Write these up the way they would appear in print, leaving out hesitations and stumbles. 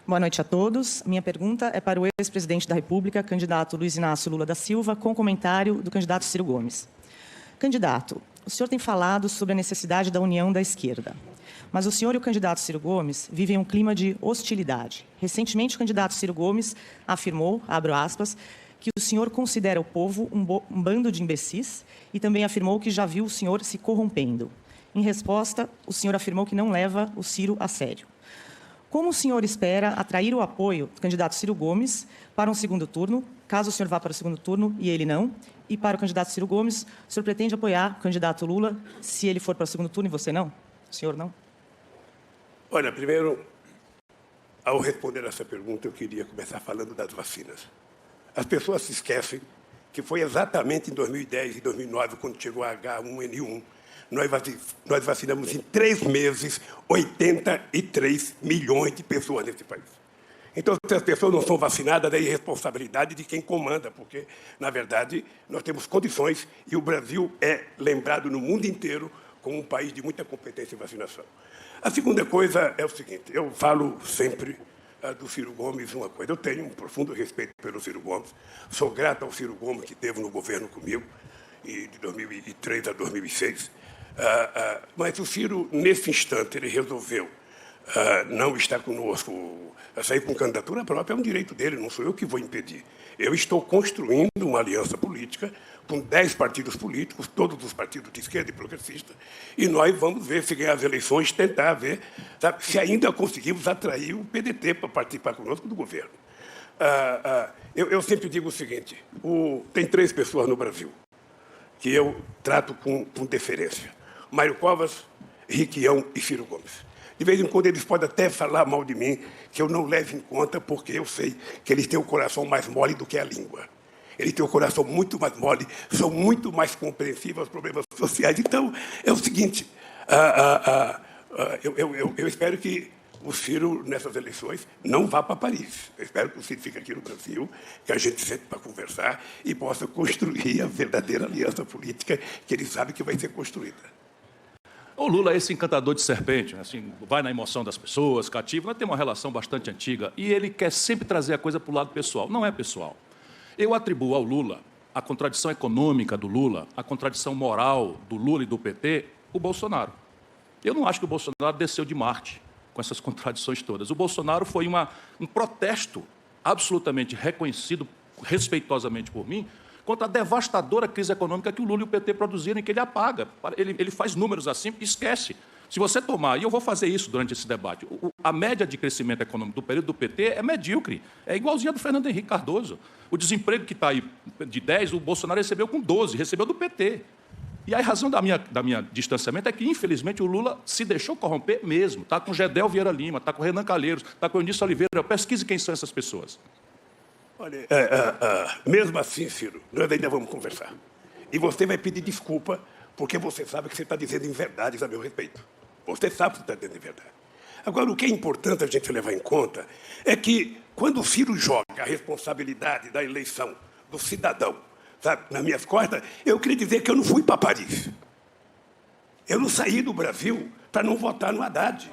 Boa noite a todos. Minha pergunta é para o ex-presidente da República, candidato Luiz Inácio Lula da Silva, com comentário do candidato Ciro Gomes. Candidato, o senhor tem falado sobre a necessidade da união da esquerda. Mas o senhor e o candidato Ciro Gomes vivem um clima de hostilidade. Recentemente, o candidato Ciro Gomes afirmou, abro aspas, que o senhor considera o povo um bando de imbecis e também afirmou que já viu o senhor se corrompendo. Em resposta, o senhor afirmou que não leva o Ciro a sério. Como o senhor espera atrair o apoio do candidato Ciro Gomes para um segundo turno, caso o senhor vá para o segundo turno e ele não? E para o candidato Ciro Gomes, o senhor pretende apoiar o candidato Lula se ele for para o segundo turno e você não? O senhor não? Olha, primeiro, ao responder essa pergunta, eu queria começar falando das vacinas. As pessoas se esquecem que foi exatamente em 2010 e 2009, quando chegou a H1N1, nós vacinamos em 3 meses 83 milhões de pessoas nesse país. Então, se as pessoas não são vacinadas, é irresponsabilidade de quem comanda, porque, na verdade, nós temos condições e o Brasil é lembrado no mundo inteiro como um país de muita competência em vacinação. A segunda coisa é o seguinte, eu falo sempre do Ciro Gomes uma coisa. Eu tenho um profundo respeito pelo Ciro Gomes, sou grato ao Ciro Gomes que esteve no governo comigo, de 2003 a 2006, mas o Ciro, nesse instante, ele resolveu não estar conosco, sair com candidatura própria, é um direito dele, não sou eu que vou impedir. Eu estou construindo uma aliança política com 10 partidos políticos, todos os partidos de esquerda e progressista, e nós vamos ver se ganhar as eleições, tentar ver, sabe, se ainda conseguimos atrair o PDT para participar conosco do governo. Eu sempre digo o seguinte, tem 3 pessoas no Brasil que eu trato com deferência. Mário Covas, Requião e Ciro Gomes. De vez em quando eles podem até falar mal de mim, que eu não levo em conta, porque eu sei que eles têm o coração mais mole do que a língua. Eles têm o coração muito mais mole, são muito mais compreensivos aos problemas sociais. Então, é o seguinte, eu espero que o Ciro, nessas eleições, não vá para Paris. Eu espero que o Ciro fique aqui no Brasil, que a gente sente para conversar e possa construir a verdadeira aliança política que ele sabe que vai ser construída. O Lula é esse encantador de serpente, assim, vai na emoção das pessoas, cativa, nós temos uma relação bastante antiga e ele quer sempre trazer a coisa para o lado pessoal. Não é pessoal. Eu atribuo ao Lula a contradição econômica do Lula, a contradição moral do Lula e do PT, o Bolsonaro. Eu não acho que o Bolsonaro desceu de Marte com essas contradições todas. O Bolsonaro foi um protesto absolutamente reconhecido, respeitosamente por mim, contra a devastadora crise econômica que o Lula e o PT produziram e que ele apaga. Ele faz números assim e esquece. Se você tomar, e eu vou fazer isso durante esse debate, a média de crescimento econômico do período do PT é medíocre, é igualzinha do Fernando Henrique Cardoso. O desemprego que está aí de 10, o Bolsonaro recebeu com 12, recebeu do PT. E a razão da minha distanciamento é que, infelizmente, o Lula se deixou corromper mesmo. Está com Gedel Vieira Lima, está com Renan Calheiros, está com Eunice Oliveira. Pesquise quem são essas pessoas. Olha, mesmo assim, Ciro, nós ainda vamos conversar. E você vai pedir desculpa, porque você sabe que você está dizendo inverdades a meu respeito. Você sabe que está dizendo inverdade. Agora, o que é importante a gente levar em conta é que, quando o Ciro joga a responsabilidade da eleição do cidadão, sabe, nas minhas costas, eu queria dizer que eu não fui para Paris. Eu não saí do Brasil para não votar no Haddad.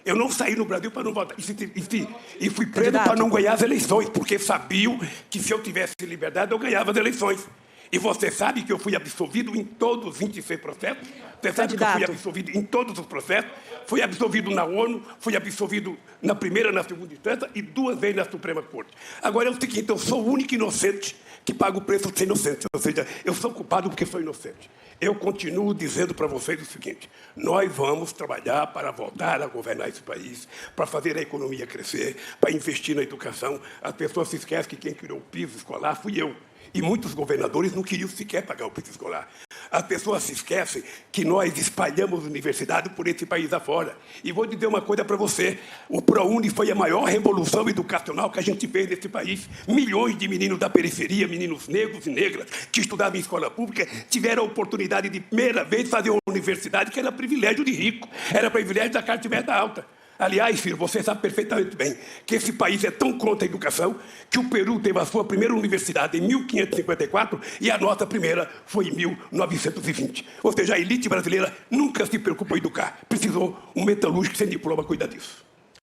Eu não saí no Brasil para não votar. E fui preso para não ganhar as eleições, porque sabiam que se eu tivesse liberdade, eu ganhava as eleições. E você sabe que eu fui absolvido em todos os 26 processos? Você sabe que eu fui absolvido em todos os processos? Fui absolvido na ONU, fui absolvido na primeira e na segunda instância e 2 vezes na Suprema Corte. Agora é o seguinte, eu sou o único inocente que paga o preço de ser inocente. Ou seja, eu sou culpado porque sou inocente. Eu continuo dizendo para vocês o seguinte, nós vamos trabalhar para voltar a governar esse país, para fazer a economia crescer, para investir na educação. As pessoas se esquecem que quem criou o piso escolar fui eu. E muitos governadores não queriam sequer pagar o piso escolar. As pessoas se esquecem que nós espalhamos universidade por esse país afora. E vou dizer uma coisa para você, o ProUni foi a maior revolução educacional que a gente fez nesse país. Milhões de meninos da periferia, meninos negros e negras, que estudavam em escola pública, tiveram a oportunidade de primeira vez fazer uma universidade que era privilégio de rico, era privilégio da classe média alta. Aliás, filho, você sabe perfeitamente bem que esse país é tão contra a educação que o Peru teve a sua primeira universidade em 1554 e a nossa primeira foi em 1920. Ou seja, a elite brasileira nunca se preocupou em educar. Precisou um metalúrgico sem diploma cuidar disso.